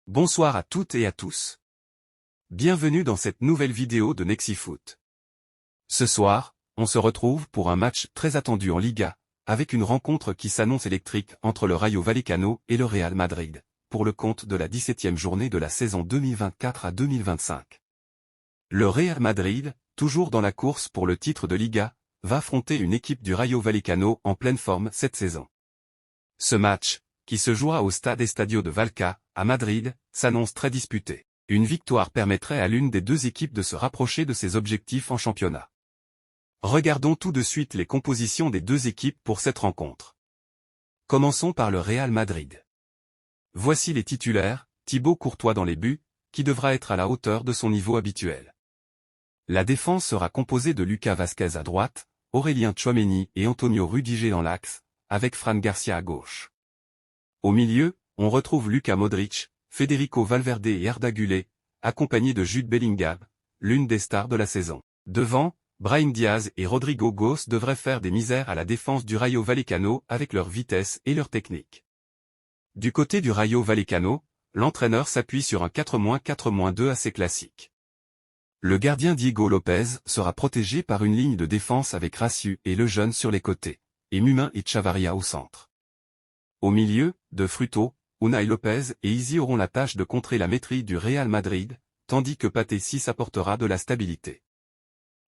Bonsoir à toutes et à tous. Bienvenue dans cette nouvelle vidéo de Nexifoot. Ce soir, on se retrouve pour un match très attendu en Liga, avec une rencontre qui s'annonce électrique entre le Rayo Vallecano et le Real Madrid, pour le compte de la 17e journée de la saison 2024 à 2025. Le Real Madrid, toujours dans la course pour le titre de Liga, va affronter une équipe du Rayo Vallecano en pleine forme cette saison. Ce match, qui se jouera au Stade Estadio de Vallecas, à Madrid, s'annonce très disputé. Une victoire permettrait à l'une des deux équipes de se rapprocher de ses objectifs en championnat. Regardons tout de suite les compositions des deux équipes pour cette rencontre. Commençons par le Real Madrid. Voici les titulaires: Thibaut Courtois dans les buts, qui devra être à la hauteur de son niveau habituel. La défense sera composée de Lucas Vazquez à droite, Aurélien Tchouaméni et Antonio Rudiger dans l'axe, avec Fran Garcia à gauche. Au milieu, on retrouve Luka Modric, Federico Valverde et Arda Güler, accompagnés de Jude Bellingham, l'une des stars de la saison. Devant, Brahim Diaz et Rodrigo Goes devraient faire des misères à la défense du Rayo Vallecano avec leur vitesse et leur technique. Du côté du Rayo Vallecano, l'entraîneur s'appuie sur un 4-4-2 assez classique. Le gardien Diego Lopez sera protégé par une ligne de défense avec Raciu et Lejeune sur les côtés, et Mumin et Chavarria au centre. Au milieu, De Fruto, Unai Lopez et Izzy auront la tâche de contrer la maîtrise du Real Madrid, tandis que Pathé Ciss apportera de la stabilité.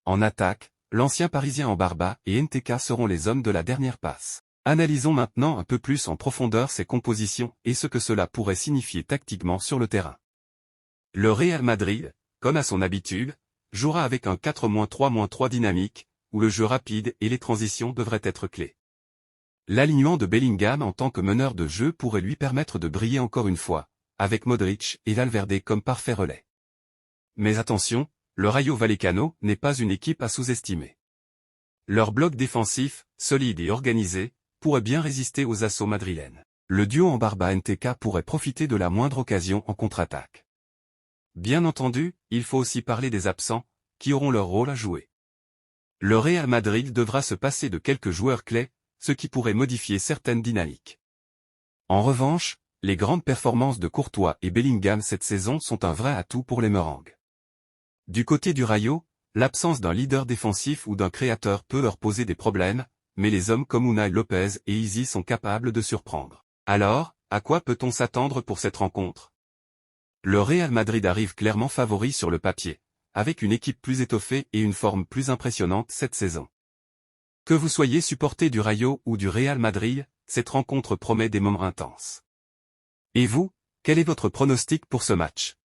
En attaque, l'ancien parisien Ambarba et NTK seront les hommes de la dernière passe. Analysons maintenant un peu plus en profondeur ces compositions et ce que cela pourrait signifier tactiquement sur le terrain. Le Real Madrid, comme à son habitude, jouera avec un 4-3-3 dynamique, où le jeu rapide et les transitions devraient être clés. L'alignement de Bellingham en tant que meneur de jeu pourrait lui permettre de briller encore une fois, avec Modric et Valverde comme parfait relais. Mais attention, le Rayo Vallecano n'est pas une équipe à sous-estimer. Leur bloc défensif, solide et organisé, pourrait bien résister aux assauts madrilènes. Le duo Ambarba-NTK pourrait profiter de la moindre occasion en contre-attaque. Bien entendu, il faut aussi parler des absents, qui auront leur rôle à jouer. Le Real Madrid devra se passer de quelques joueurs clés, ce qui pourrait modifier certaines dynamiques. En revanche, les grandes performances de Courtois et Bellingham cette saison sont un vrai atout pour les Merengues. Du côté du Rayo, l'absence d'un leader défensif ou d'un créateur peut leur poser des problèmes, mais les hommes comme Unai Lopez et Izzy sont capables de surprendre. Alors, à quoi peut-on s'attendre pour cette rencontre? Le Real Madrid arrive clairement favori sur le papier, avec une équipe plus étoffée et une forme plus impressionnante cette saison. Que vous soyez supporter du Rayo ou du Real Madrid, cette rencontre promet des moments intenses. Et vous, quel est votre pronostic pour ce match?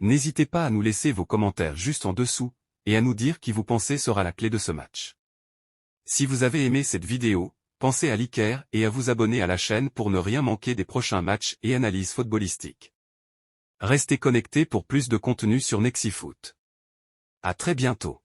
N'hésitez pas à nous laisser vos commentaires juste en dessous, et à nous dire qui vous pensez sera la clé de ce match. Si vous avez aimé cette vidéo, pensez à liker et à vous abonner à la chaîne pour ne rien manquer des prochains matchs et analyses footballistiques. Restez connectés pour plus de contenu sur Nexifoot. À très bientôt.